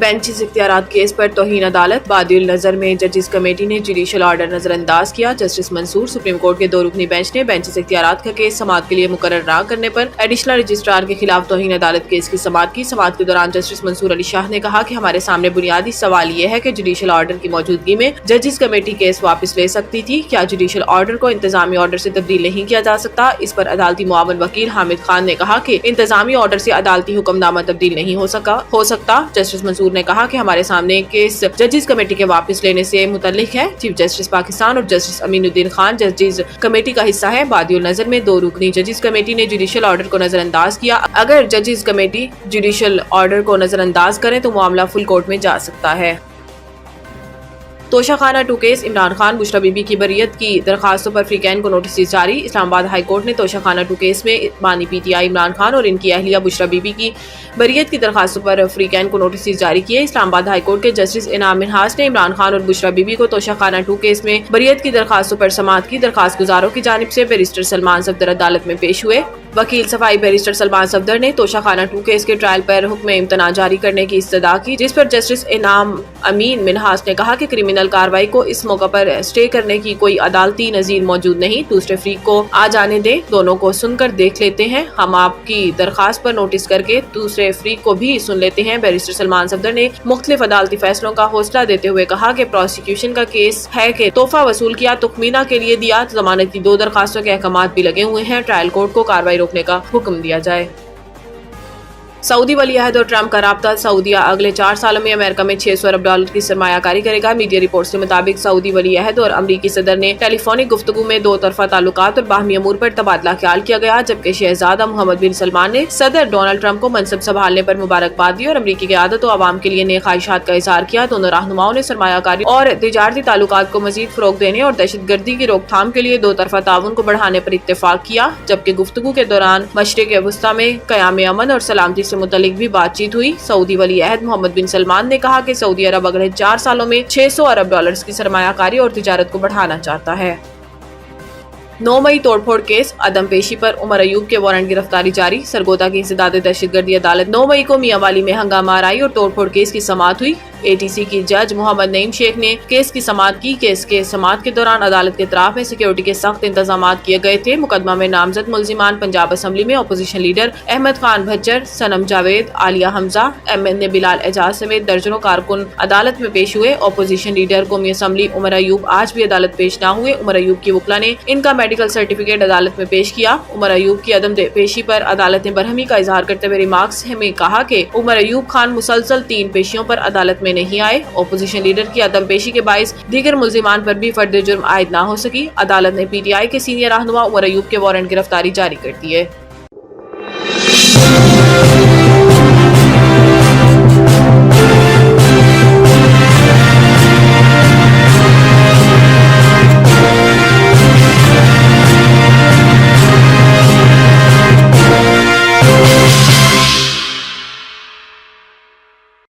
Benches इख्तियारात case पर तौहीन अदालत। बादिउल नजर में जजेस कमेटी ने जुडिशल ऑर्डर नजरअंदाज किया। जस्टिस मंसूर सुप्रीम कोर्ट के 2 रुकनी बेंच ने बेंचेस इख्तियारात का केस समाअत के लिए मुकर्रर न करने पर एडिशनल रजिस्ट्रार के खिलाफ तौहीन अदालत केस की समाअत की। समाअत के दौरान जस्टिस मंसूर अली शाह ने कहा कि हमारे सामने बुनियादी सवाल ये है कि जुडिशल ऑर्डर की मौजूदगी में जजेस कमेटी केस वापस ले सकती थी। क्या जुडिशल ऑर्डर को इंतजामी ऑर्डर से तब्दील नहीं किया जा सकता? इस पर अदालती मुआवन वकील हामिद खान ने कहा कि इंतजामी ऑर्डर से अदालती हुक्मनामा तब्दील नहीं हो सकता। जस्टिस मंसूर ने कहा कि हमारे सामने केस जजेस कमेटी के वापस लेने से मुतल्लिक है। चीफ जस्टिस पाकिस्तान और जस्टिस अमीनुद्दीन खान जजेस कमेटी का हिस्सा है। बादिउल नजर में 2 रुकनी जजेस कमेटी ने जुडिशल ऑर्डर को नजरअंदाज किया। अगर जजेस कमेटी जुडिशल ऑर्डर को नजरअंदाज करें तो मामला फुल कोर्ट में जा सकता है। तोशाखाना 2 केस, इमरान खान बुशरा बीबी की बरियत की दरखास्तों पर फ्रीकैन को नोटिस जारी। इस्लामाबाद हाई कोर्ट ने तोशाखाना 2 केस में बानी पीटीआई इमरान खान और इनकी अहलिया बुशरा बीबी की बरियत की दरखास्तों पर फ्रीकैन को नोटिस जारी किए। इस्लामाबाद हाई कोर्ट के जस्टिस इनाम मिन्हास ने इमरान खान और बुशरा बीबी को तोशाखाना 2 केस में बरियत की दरखास्तों पर समाअत की। दरखास्त गुजारों की जानिब से बैरिस्टर सलमान सफदर अदालत में पेश हुए। वकील सफाई बैरिस्टर सलमान सफदर ने तोशाखाना 2 केस के ट्रायल पर हुक्म इम्तना जारी करने की इस्तदा की, जिस पर जस्टिस इनाम अमीन मिन्हास ने कहा कि क्रिमिनल कार्रवाई को इस मौका पर स्टे करने की कोई अदालती नजीर मौजूद नहीं। दूसरे फ्रीक को आ जाने दें, दोनों को सुनकर देख लेते हैं। हम आपकी दरखास्त पर नोटिस करके दूसरे फ्रीक को भी सुन लेते हैं। बैरिस्टर सलमान सफदर ने मुख्तलिफ अदालती फैसलों का हौसला देते हुए कहा कि प्रोसिक्यूशन का केस है कि तोहफा वसूल किया, तुखमीना के लिए दिया। जमानत की 2 दरखास्तों के अहकामात भी लगे हुए हैं। ट्रायल कोर्ट को कार्रवाई रोकने का हुक्म दिया जाए। सऊदी वली अहद और ट्रंप का राब्ता। सऊदिया अगले 4 सालों में अमेरिका में $600 अरब की सरमायाकारी करेगा। मीडिया रिपोर्ट्स के मुताबिक सऊदी वली अहद और अमरीकी सदर ने टेलीफोनिक गुफ्तगू में 2 तरफा ताल्लुकात और बाहमी अमूर पर तबादला ख्याल किया गया, जबकि शहजादा मोहम्मद बिन सलमान ने सदर डोनाल्ड ट्रंप को मनसब संभालने पर मुबारकबाद दी और अमरीकी क़यादत और अवाम के लिए नए ख्वाहिशात का इजहार किया। दोनों रहनुमाओं ने सरमायाकारी और तिजारती ताल्लुकात को मजीद फरोग देने और दहशतगर्दी की रोकथाम के लिए 2 तरफा ताउन को बढ़ाने पर इत्तेफाक किया, जबकि गुफ्तगू के दौरान मशरिक़ वस्ता में क़याम अमन और सलामती से मुतल्लिक भी बातचीत हुई। सऊदी वली अहद मोहम्मद बिन सलमान ने कहा कि सऊदी अरब अगले 4 सालों में $600 अरब की सरमायाकारी और तिजारत को बढ़ाना चाहता है। 9 मई तोड़फोड़ केस, अदम पेशी पर उमर अयूब के वारंट गिरफ्तारी जारी। सरगोदा की इंसदाद दहशतगर्दी अदालत 9 मई को मियांवाली में हंगामा आराई और तोड़फोड़ केस की समाअत हुई। ATC की जज मोहम्मद नईम शेख ने केस की समाअत की। केस के समाअत के दौरान अदालत के इतराफ में सिक्योरिटी के सख्त इंतजाम किए गए थे। मुकदमा में नामजद मुल्जिमान पंजाब असम्बली में अपोजिशन लीडर अहमद खान भज्जर, सनम जावेद, आलिया हमजा, MNA बिलाल एजाज समेत दर्जनों कारकुन अदालत में पेश हुए। अपोजिशन लीडर कौमी असम्बली उमर अयूब आज भी अदालत पेश न हुए। उमर अयूब की वकला ने इनका मेडिकल सर्टिफिकेट अदालत में पेश किया। उमर अयूब की अदम पेशी पर अदालत ने बरहमी का इजहार करते हुए रिमार्क्स में कहा कि उमर अयूब खान मुसलसल 3 पेशियों पर अदालत में नहीं आए। ओपोजिशन लीडर की अदम पेशी के बाइस दीगर मुल्जिमान पर भी फर्द जुर्म आयद न हो सकी। अदालत ने PTI के सीनियर रहनुमा उमर अयूब के वारंट गिरफ्तारी जारी कर दी है।